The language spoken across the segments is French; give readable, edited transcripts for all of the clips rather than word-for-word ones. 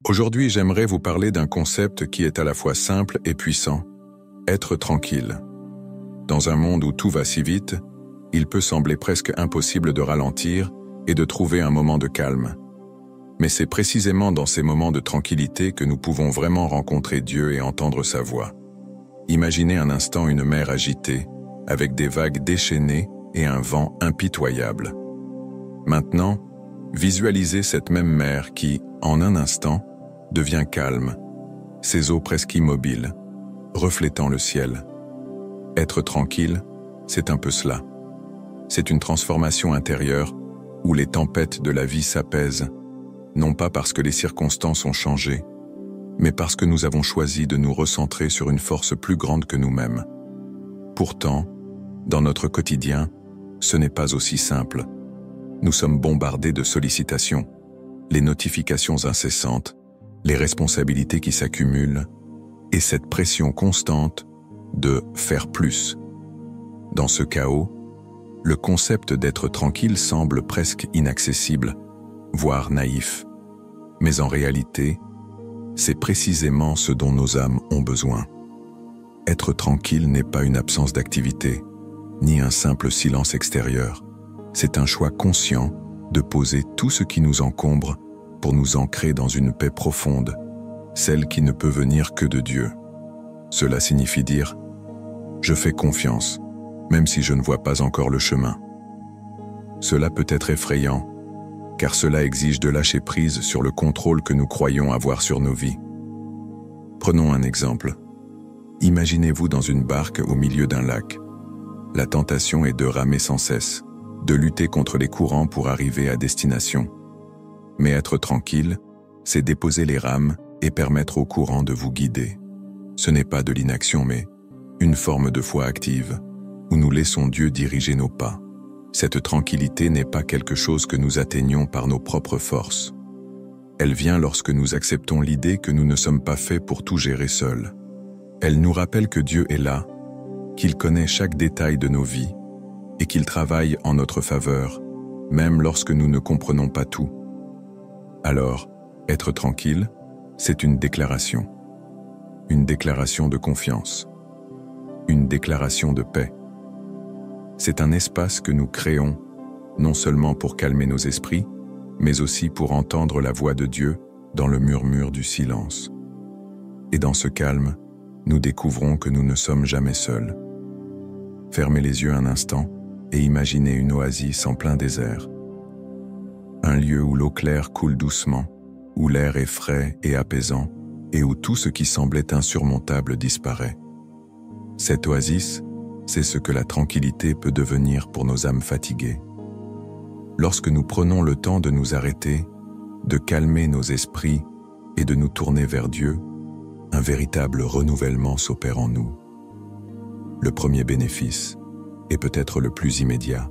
Aujourd'hui, j'aimerais vous parler d'un concept qui est à la fois simple et puissant, être tranquille. Dans un monde où tout va si vite, il peut sembler presque impossible de ralentir et de trouver un moment de calme. Mais c'est précisément dans ces moments de tranquillité que nous pouvons vraiment rencontrer Dieu et entendre sa voix. Imaginez un instant une mer agitée, avec des vagues déchaînées et un vent impitoyable. Maintenant, visualisez cette même mer qui, en un instant, devient calme, ses eaux presque immobiles, reflétant le ciel. Être tranquille, c'est un peu cela. C'est une transformation intérieure où les tempêtes de la vie s'apaisent, non pas parce que les circonstances ont changé, mais parce que nous avons choisi de nous recentrer sur une force plus grande que nous-mêmes. Pourtant, dans notre quotidien, ce n'est pas aussi simple. Nous sommes bombardés de sollicitations, les notifications incessantes, les responsabilités qui s'accumulent, et cette pression constante de faire plus. Dans ce chaos, le concept d'être tranquille semble presque inaccessible, voire naïf. Mais en réalité, c'est précisément ce dont nos âmes ont besoin. Être tranquille n'est pas une absence d'activité, ni un simple silence extérieur. C'est un choix conscient de poser tout ce qui nous encombre pour nous ancrer dans une paix profonde, celle qui ne peut venir que de Dieu. Cela signifie dire « Je fais confiance, même si je ne vois pas encore le chemin ». Cela peut être effrayant, car cela exige de lâcher prise sur le contrôle que nous croyons avoir sur nos vies. Prenons un exemple. Imaginez-vous dans une barque au milieu d'un lac. La tentation est de ramer sans cesse, de lutter contre les courants pour arriver à destination. Mais être tranquille, c'est déposer les rames et permettre au courant de vous guider. Ce n'est pas de l'inaction, mais une forme de foi active, où nous laissons Dieu diriger nos pas. Cette tranquillité n'est pas quelque chose que nous atteignons par nos propres forces. Elle vient lorsque nous acceptons l'idée que nous ne sommes pas faits pour tout gérer seuls. Elle nous rappelle que Dieu est là, qu'il connaît chaque détail de nos vies, et qu'il travaille en notre faveur, même lorsque nous ne comprenons pas tout. Alors, être tranquille, c'est une déclaration de confiance, une déclaration de paix. C'est un espace que nous créons, non seulement pour calmer nos esprits, mais aussi pour entendre la voix de Dieu dans le murmure du silence. Et dans ce calme, nous découvrons que nous ne sommes jamais seuls. Fermez les yeux un instant et imaginez une oasis en plein désert. Un lieu où l'eau claire coule doucement, où l'air est frais et apaisant, et où tout ce qui semblait insurmontable disparaît. Cette oasis, c'est ce que la tranquillité peut devenir pour nos âmes fatiguées. Lorsque nous prenons le temps de nous arrêter, de calmer nos esprits et de nous tourner vers Dieu, un véritable renouvellement s'opère en nous. Le premier bénéfice, et peut-être le plus immédiat,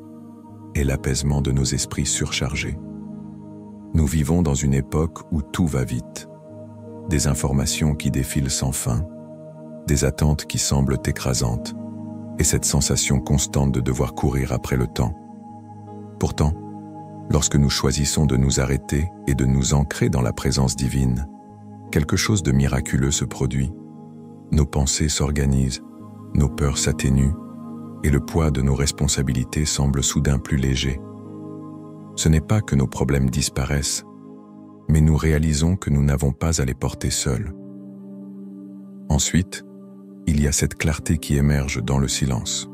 est l'apaisement de nos esprits surchargés. Nous vivons dans une époque où tout va vite. Des informations qui défilent sans fin, des attentes qui semblent écrasantes, et cette sensation constante de devoir courir après le temps. Pourtant, lorsque nous choisissons de nous arrêter et de nous ancrer dans la présence divine, quelque chose de miraculeux se produit. Nos pensées s'organisent, nos peurs s'atténuent, et le poids de nos responsabilités semble soudain plus léger. Ce n'est pas que nos problèmes disparaissent, mais nous réalisons que nous n'avons pas à les porter seuls. Ensuite, il y a cette clarté qui émerge dans le silence.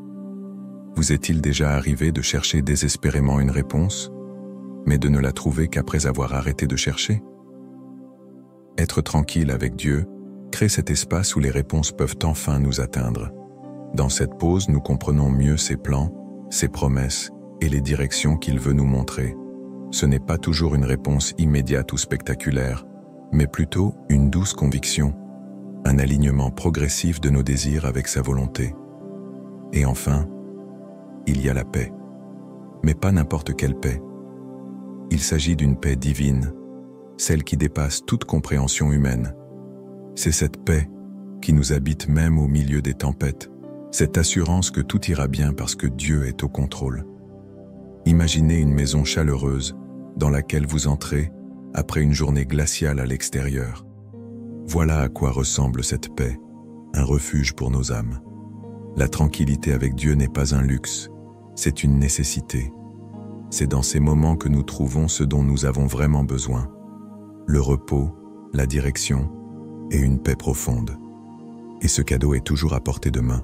Vous est-il déjà arrivé de chercher désespérément une réponse, mais de ne la trouver qu'après avoir arrêté de chercher? Être tranquille avec Dieu crée cet espace où les réponses peuvent enfin nous atteindre. Dans cette pause, nous comprenons mieux ses plans, ses promesses et les directions qu'il veut nous montrer. Ce n'est pas toujours une réponse immédiate ou spectaculaire, mais plutôt une douce conviction, un alignement progressif de nos désirs avec sa volonté. Et enfin, il y a la paix. Mais pas n'importe quelle paix. Il s'agit d'une paix divine, celle qui dépasse toute compréhension humaine. C'est cette paix qui nous habite même au milieu des tempêtes, cette assurance que tout ira bien parce que Dieu est au contrôle. Imaginez une maison chaleureuse dans laquelle vous entrez après une journée glaciale à l'extérieur. Voilà à quoi ressemble cette paix, un refuge pour nos âmes. La tranquillité avec Dieu n'est pas un luxe, c'est une nécessité. C'est dans ces moments que nous trouvons ce dont nous avons vraiment besoin. Le repos, la direction et une paix profonde. Et ce cadeau est toujours à portée de main,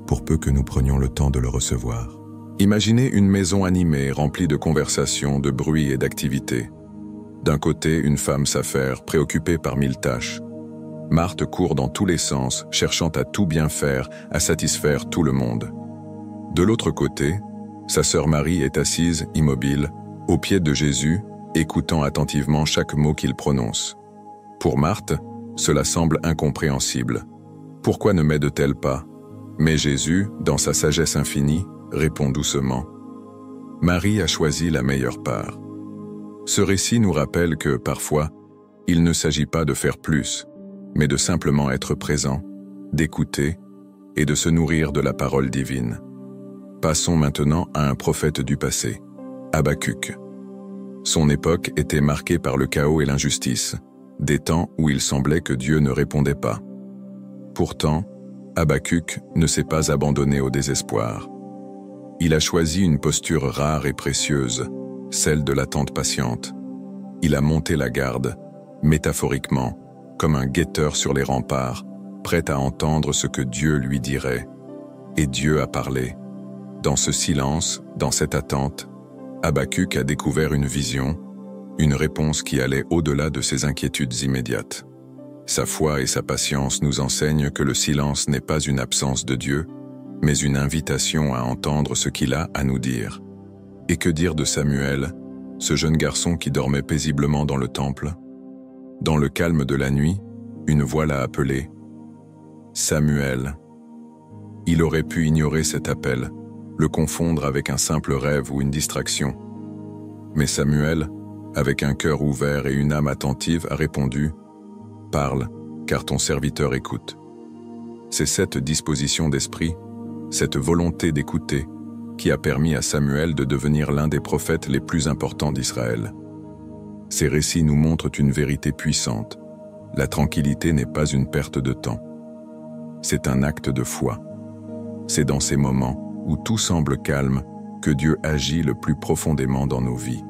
pour peu que nous prenions le temps de le recevoir. Imaginez une maison animée, remplie de conversations, de bruit et d'activités. D'un côté, une femme s'affaire, préoccupée par 1000 tâches. Marthe court dans tous les sens, cherchant à tout bien faire, à satisfaire tout le monde. De l'autre côté, sa sœur Marie est assise, immobile, aux pieds de Jésus, écoutant attentivement chaque mot qu'il prononce. Pour Marthe, cela semble incompréhensible. Pourquoi ne m'aide-t-elle pas? Mais Jésus, dans sa sagesse infinie, répond doucement. Marie a choisi la meilleure part. Ce récit nous rappelle que, parfois, il ne s'agit pas de faire plus, mais de simplement être présent, d'écouter et de se nourrir de la parole divine. Passons maintenant à un prophète du passé, Habacuc. Son époque était marquée par le chaos et l'injustice, des temps où il semblait que Dieu ne répondait pas. Pourtant, Habacuc ne s'est pas abandonné au désespoir. Il a choisi une posture rare et précieuse, celle de l'attente patiente. Il a monté la garde, métaphoriquement, comme un guetteur sur les remparts, prêt à entendre ce que Dieu lui dirait. Et Dieu a parlé. Dans ce silence, dans cette attente, Habacuc a découvert une vision, une réponse qui allait au-delà de ses inquiétudes immédiates. Sa foi et sa patience nous enseignent que le silence n'est pas une absence de Dieu, mais une invitation à entendre ce qu'il a à nous dire. Et que dire de Samuel, ce jeune garçon qui dormait paisiblement dans le temple? Dans le calme de la nuit, une voix l'a appelé. Samuel. Il aurait pu ignorer cet appel, le confondre avec un simple rêve ou une distraction. Mais Samuel, avec un cœur ouvert et une âme attentive, a répondu « Parle, car ton serviteur écoute ». C'est cette disposition d'esprit, cette volonté d'écouter, qui a permis à Samuel de devenir l'un des prophètes les plus importants d'Israël. Ces récits nous montrent une vérité puissante. La tranquillité n'est pas une perte de temps. C'est un acte de foi. C'est dans ces moments où tout semble calme que Dieu agit le plus profondément dans nos vies.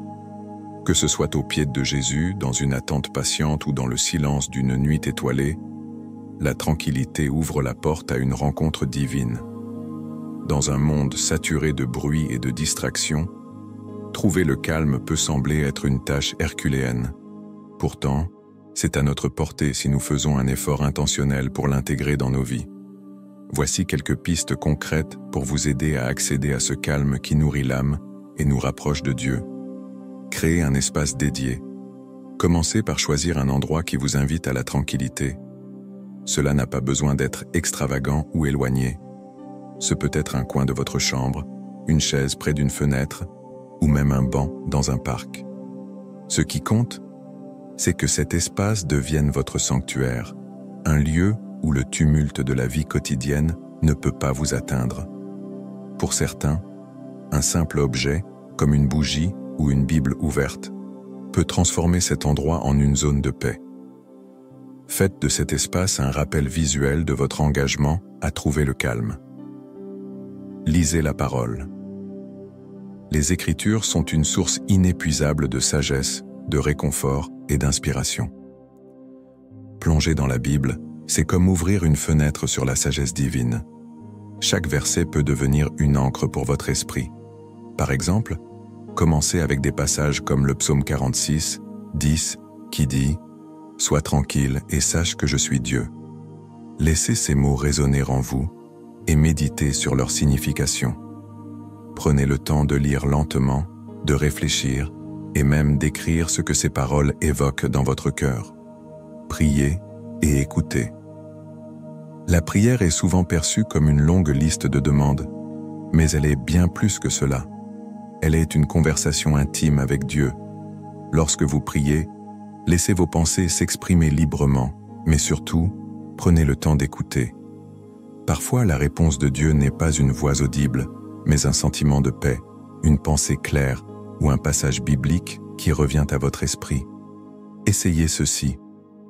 Que ce soit aux pieds de Jésus, dans une attente patiente ou dans le silence d'une nuit étoilée, la tranquillité ouvre la porte à une rencontre divine. Dans un monde saturé de bruit et de distractions, trouver le calme peut sembler être une tâche herculéenne. Pourtant, c'est à notre portée si nous faisons un effort intentionnel pour l'intégrer dans nos vies. Voici quelques pistes concrètes pour vous aider à accéder à ce calme qui nourrit l'âme et nous rapproche de Dieu. Créez un espace dédié. Commencez par choisir un endroit qui vous invite à la tranquillité. Cela n'a pas besoin d'être extravagant ou éloigné. Ce peut être un coin de votre chambre, une chaise près d'une fenêtre, ou même un banc dans un parc. Ce qui compte, c'est que cet espace devienne votre sanctuaire, un lieu où le tumulte de la vie quotidienne ne peut pas vous atteindre. Pour certains, un simple objet, comme une bougie ou une Bible ouverte, peut transformer cet endroit en une zone de paix. Faites de cet espace un rappel visuel de votre engagement à trouver le calme. Lisez la parole. Les Écritures sont une source inépuisable de sagesse, de réconfort et d'inspiration. Plonger dans la Bible, c'est comme ouvrir une fenêtre sur la sagesse divine. Chaque verset peut devenir une encre pour votre esprit. Par exemple, commencez avec des passages comme le psaume 46, 10, qui dit « Sois tranquille et sache que je suis Dieu ». Laissez ces mots résonner en vous et méditez sur leur signification. Prenez le temps de lire lentement, de réfléchir et même d'écrire ce que ces paroles évoquent dans votre cœur. Priez et écoutez. La prière est souvent perçue comme une longue liste de demandes, mais elle est bien plus que cela. Elle est une conversation intime avec Dieu. Lorsque vous priez, laissez vos pensées s'exprimer librement, mais surtout, prenez le temps d'écouter. Parfois, la réponse de Dieu n'est pas une voix audible, mais un sentiment de paix, une pensée claire ou un passage biblique qui revient à votre esprit. Essayez ceci.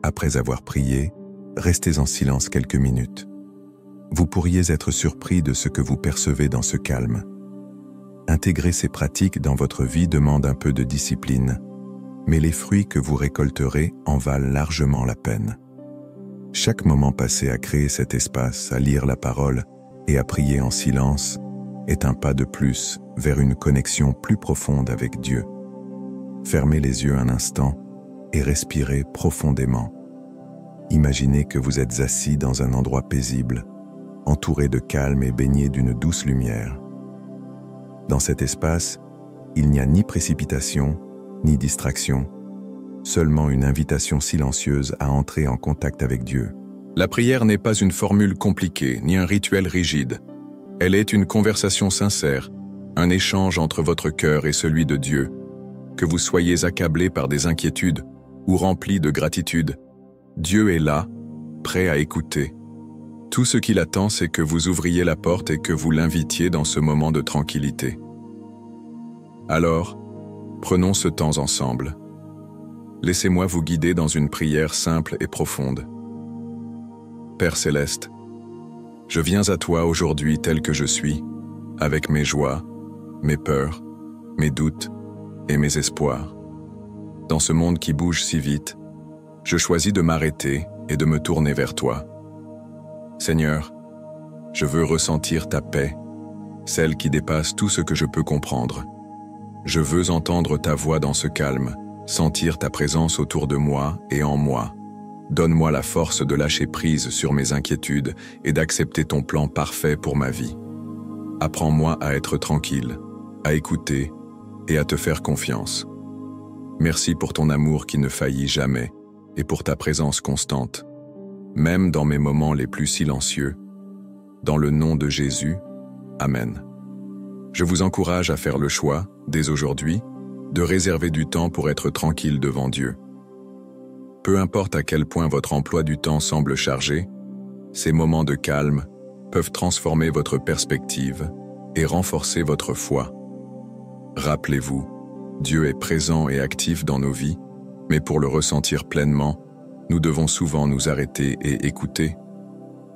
Après avoir prié, restez en silence quelques minutes. Vous pourriez être surpris de ce que vous percevez dans ce calme. Intégrer ces pratiques dans votre vie demande un peu de discipline, mais les fruits que vous récolterez en valent largement la peine. Chaque moment passé à créer cet espace, à lire la parole et à prier en silence est un pas de plus vers une connexion plus profonde avec Dieu. Fermez les yeux un instant et respirez profondément. Imaginez que vous êtes assis dans un endroit paisible, entouré de calme et baigné d'une douce lumière. Dans cet espace, il n'y a ni précipitation, ni distraction, seulement une invitation silencieuse à entrer en contact avec Dieu. La prière n'est pas une formule compliquée, ni un rituel rigide. Elle est une conversation sincère, un échange entre votre cœur et celui de Dieu. Que vous soyez accablé par des inquiétudes ou rempli de gratitude, Dieu est là, prêt à écouter. Tout ce qu'il attend, c'est que vous ouvriez la porte et que vous l'invitiez dans ce moment de tranquillité. Alors, prenons ce temps ensemble. Laissez-moi vous guider dans une prière simple et profonde. Père céleste, je viens à toi aujourd'hui tel que je suis, avec mes joies, mes peurs, mes doutes et mes espoirs. Dans ce monde qui bouge si vite, je choisis de m'arrêter et de me tourner vers toi. Seigneur, je veux ressentir ta paix, celle qui dépasse tout ce que je peux comprendre. Je veux entendre ta voix dans ce calme, sentir ta présence autour de moi et en moi. Donne-moi la force de lâcher prise sur mes inquiétudes et d'accepter ton plan parfait pour ma vie. Apprends-moi à être tranquille, à écouter et à te faire confiance. Merci pour ton amour qui ne faillit jamais et pour ta présence constante, même dans mes moments les plus silencieux. Dans le nom de Jésus, Amen. Je vous encourage à faire le choix, dès aujourd'hui, de réserver du temps pour être tranquille devant Dieu. Peu importe à quel point votre emploi du temps semble chargé, ces moments de calme peuvent transformer votre perspective et renforcer votre foi. Rappelez-vous, Dieu est présent et actif dans nos vies, mais pour le ressentir pleinement, nous devons souvent nous arrêter et écouter.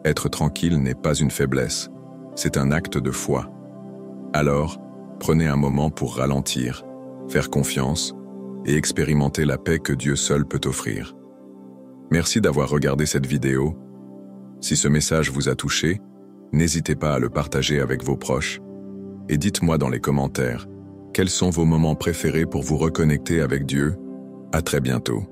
Être tranquille n'est pas une faiblesse, c'est un acte de foi. Alors, prenez un moment pour ralentir, faire confiance et expérimenter la paix que Dieu seul peut offrir. Merci d'avoir regardé cette vidéo. Si ce message vous a touché, n'hésitez pas à le partager avec vos proches. Et dites-moi dans les commentaires, quels sont vos moments préférés pour vous reconnecter avec Dieu? À très bientôt.